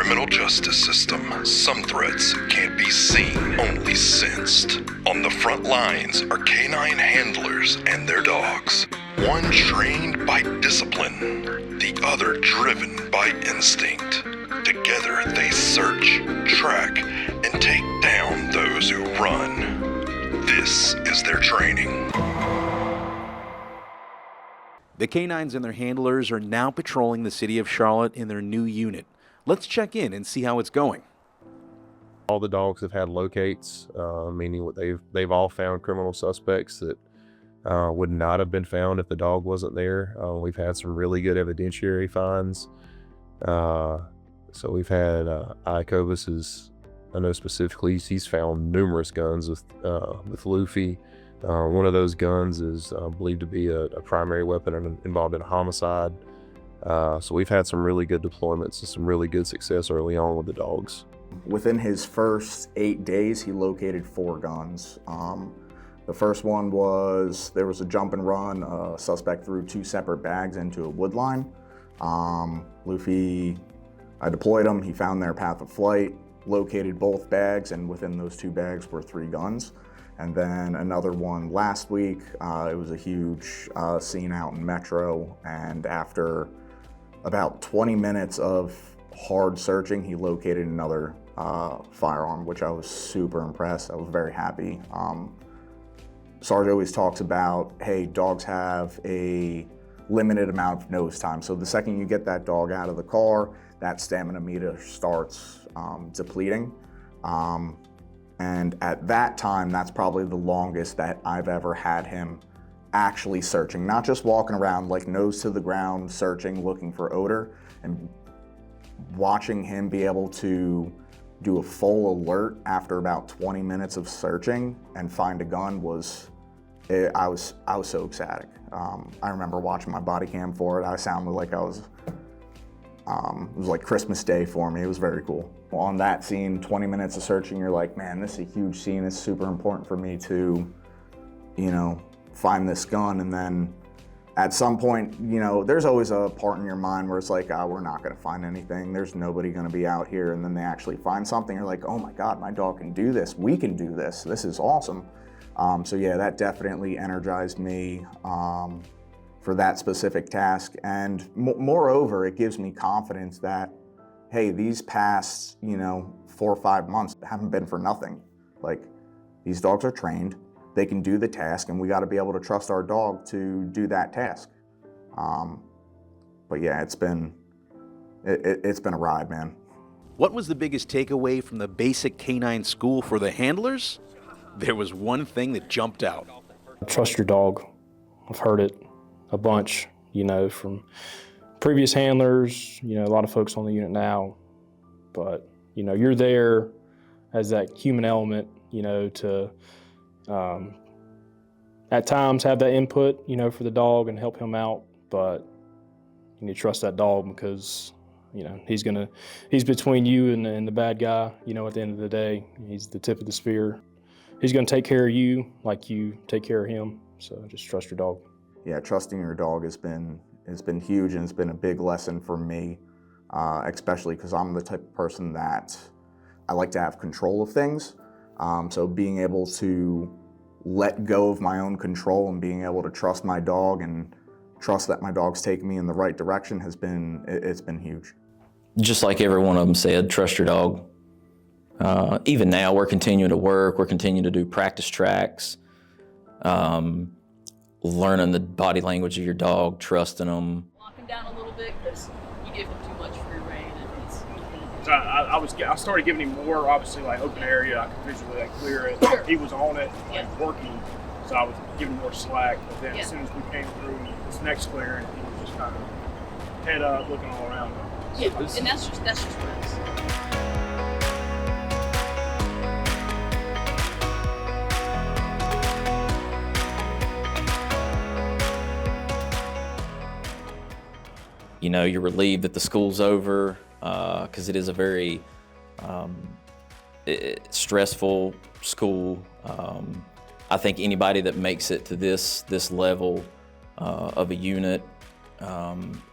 criminal justice system, some threats can't be seen, only sensed. On the front lines are canine handlers and their dogs. One trained by discipline, the other driven by instinct. Together they search, track, and take down those who run. This is their training. The canines and their handlers are now patrolling the city of Charlotte in their new unit. Let's check in and see how it's going. All the dogs have had locates, meaning they've all found criminal suspects that would not have been found if the dog wasn't there. We've had some really good evidentiary finds. So we've had Iacoves, I know specifically, he's found numerous guns with Luffy. One of those guns is believed to be a primary weapon involved in a homicide. So we've had some really good deployments and some really good success early on with the dogs. Within his first 8 days, he located 4 guns. The first one was, there was a jump and run. A suspect threw 2 separate bags into a wood line. Luffy, I deployed him, he found their path of flight, located both bags, and within those 2 bags were 3 guns. And then another one last week, it was a huge scene out in Metro, and after about 20 minutes of hard searching, he located another firearm, which I was super impressed. I was very happy. Sarge always talks about, hey, dogs have a limited amount of nose time. So the second you get that dog out of the car, that stamina meter starts depleting. And at that time, that's probably the longest that I've ever had him actually searching, not just walking around like nose to the ground, searching, looking for odor, and watching him be able to do a full alert after about 20 minutes of searching and find a gun I was so ecstatic. I remember watching my body cam for it. I sounded like it was like Christmas Day for me. It was very cool. On that scene, 20 minutes of searching, you're like, man, this is a huge scene. It's super important for me to, find this gun. And then at some point, there's always a part in your mind where it's like, we're not gonna find anything. There's nobody gonna be out here. And then they actually find something. You're like, oh my God, my dog can do this. We can do this. This is awesome. So yeah, that definitely energized me for that specific task. And moreover, it gives me confidence that, hey, these past, 4 or 5 months haven't been for nothing. Like, these dogs are trained, they can do the task, and we gotta be able to trust our dog to do that task. But yeah, it's been a ride, man. What was the biggest takeaway from the basic canine school for the handlers? There was one thing that jumped out. Trust your dog. I've heard it a bunch, from previous handlers, a lot of folks on the unit now. But, you're there as that human element, to at times have that input, for the dog and help him out. But you need to trust that dog because, he's between you and the bad guy, at the end of the day. He's the tip of the spear. He's going to take care of you like you take care of him. So just trust your dog. Yeah, trusting your dog has been huge, and it's been a big lesson for me, especially because I'm the type of person that I like to have control of things. So being able to let go of my own control and being able to trust my dog and trust that my dog's taking me in the right direction it's been huge. Just like every one of them said, trust your dog. Even now, we're continuing to work, we're continuing to do practice tracks, learning the body language of your dog, trusting them. Lock him down a little bit because you give him too much free rein. So I started giving him more, obviously, like open area. I could visually clear it. He was on it, working, so I was giving him more slack. But then as soon as we came through this next clearing, he was just kind of head up, looking all around. Yeah, and that's just reps. You're relieved that the school's over because it is a very stressful school. I think anybody that makes it to this level of a unit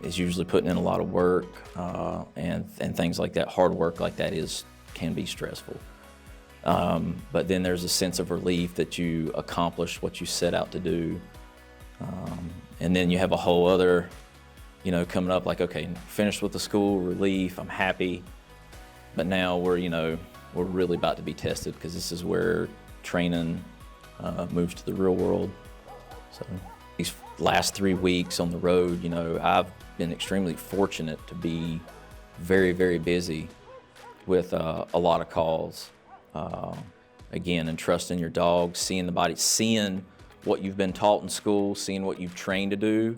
is usually putting in a lot of work, and things like that. Hard work like that can be stressful. But then there's a sense of relief that you accomplished what you set out to do. And then you have a whole other, coming up like, okay, finished with the school, relief, I'm happy. But now we're really about to be tested, because this is where training moves to the real world. So these last 3 weeks on the road, I've been extremely fortunate to be very, very busy with a lot of calls. Again, and trusting your dog, seeing the body, seeing what you've been taught in school, seeing what you've trained to do,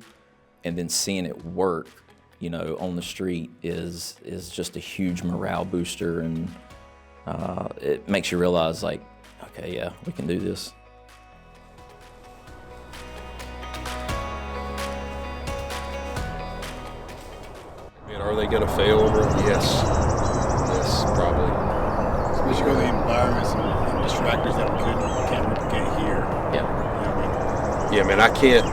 and then seeing it work, on the street is just a huge morale booster, and it makes you realize, like, okay, yeah, we can do this. And are they going to fail over it? Yes. Yes, probably. Especially with the environments and distractors that we can't replicate here. Yeah. Yeah, man, I can't.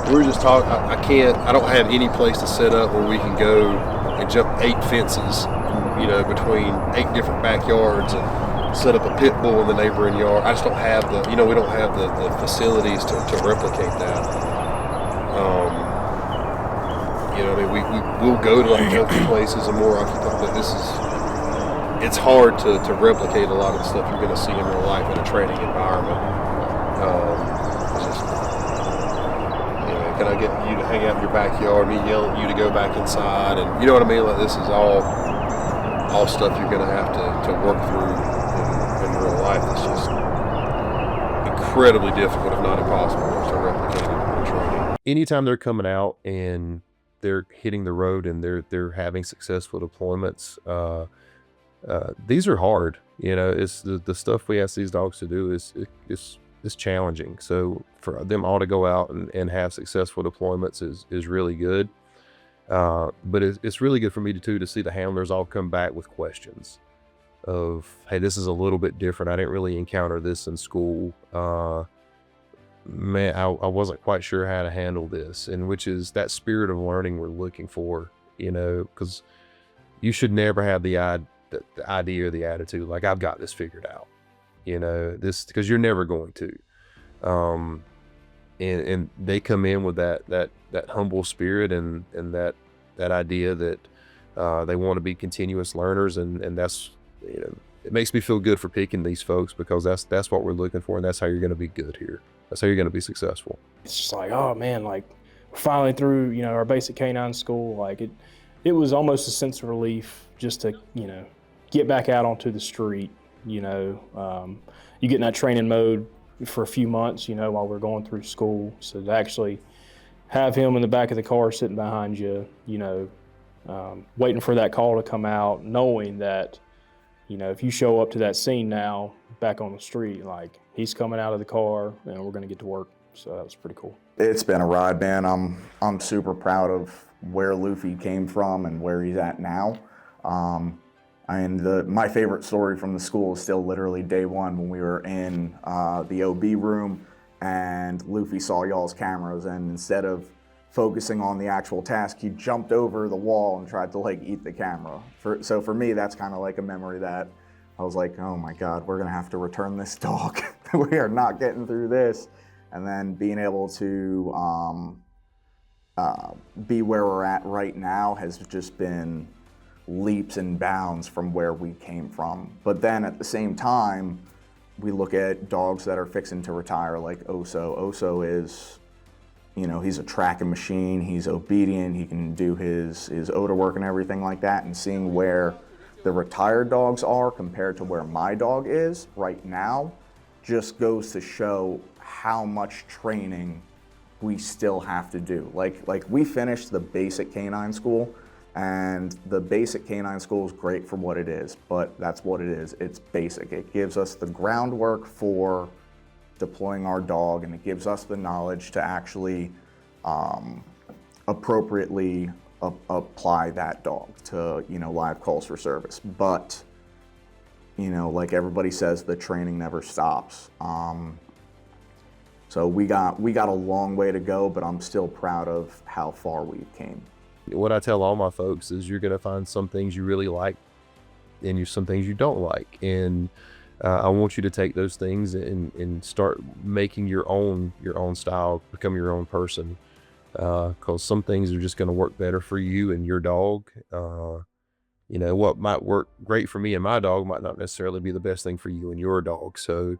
We were just talking. I can't. I don't have any place to set up where we can go and jump 8 fences, between 8 different backyards and set up a pit bull in the neighboring yard. I just don't have we don't have the facilities to replicate that. We'll go to like healthy places and more occupied, but it's hard to replicate a lot of the stuff you're going to see in real life in a training environment. Can I get you to hang out in your backyard, me yell at you to go back inside, and you know what I mean? Like, this is all stuff you're going to have to work through in real life. It's just incredibly difficult, if not impossible, to replicate in training. Anytime they're coming out and they're hitting the road and they're having successful deployments, these are hard. It's the stuff we ask these dogs to do is challenging. So for them all to go out and have successful deployments is really good. But it's really good for me to see the handlers all come back with questions of, hey, this is a little bit different. I didn't really encounter this in school. Man, I wasn't quite sure how to handle this, and which is that spirit of learning we're looking for, because you should never have the idea or the attitude like, I've got this figured out, this, because you're never going to. And they come in with that humble spirit and that idea that they want to be continuous learners, and that's, it makes me feel good for picking these folks, because that's what we're looking for, and that's how you're going to be good here. That's how you're going to be successful. It's just like, oh man, like we're finally through, our basic canine school. Like it was almost a sense of relief just to, get back out onto the street. You get in that training mode for a few months, while we're going through school. So to actually have him in the back of the car sitting behind you, waiting for that call to come out, knowing that, if you show up to that scene now back on the street, like he's coming out of the car and we're going to get to work. So that was pretty cool. It's been a ride, man. I'm super proud of where Luffy came from and where he's at now. My favorite story from the school is still literally day one when we were in the OB room and Luffy saw y'all's cameras, and instead of focusing on the actual task, he jumped over the wall and tried to eat the camera. So for me, that's kind of like a memory that I was like, oh my God, we're gonna have to return this dog. We are not getting through this. And then being able to be where we're at right now has just been leaps and bounds from where we came from. But then at the same time, we look at dogs that are fixing to retire, like Oso. Oso is, he's a tracking machine, he's obedient, he can do his odor work and everything like that, and seeing where the retired dogs are compared to where my dog is right now just goes to show how much training we still have to do. Like we finished the basic canine school, and the basic canine school is great for what it is, but that's what it is. It's basic. It gives us the groundwork for deploying our dog, and it gives us the knowledge to actually appropriately apply that dog to, live calls for service. But, like everybody says, the training never stops. So So we got a long way to go, but I'm still proud of how far we've came. What I tell all my folks is you're going to find some things you really like and some things you don't like. And I want you to take those things and start making your own style, become your own person. Because some things are just going to work better for you and your dog. You know, what might work great for me and my dog might not necessarily be the best thing for you and your dog. So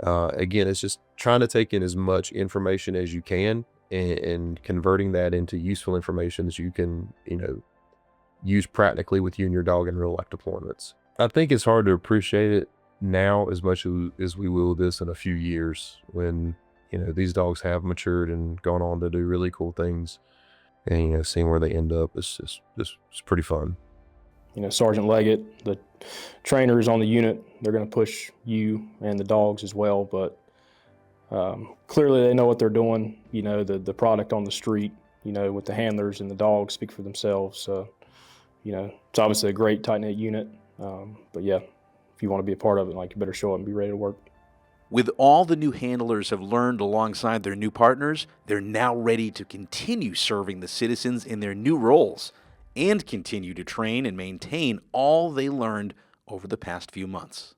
again, it's just trying to take in as much information as you can and converting that into useful information that you can, you know, use practically with you and your dog in real life deployments. I think it's hard to appreciate it now as much as we will this in a few years when, you know, these dogs have matured and gone on to do really cool things, and, you know, seeing where they end up is just it's pretty fun. You know, Sergeant Leggett, the trainers on the unit, they're going to push you and the dogs as well, but clearly they know what they're doing. You know, the product on the street, you know, with the handlers and the dogs speak for themselves. So, you know, it's obviously a great tight-knit unit, but yeah, if you want to be a part of it, like, you better show up and be ready to work. With all the new handlers have learned alongside their new partners, they're now ready to continue serving the citizens in their new roles and continue to train and maintain all they learned over the past few months.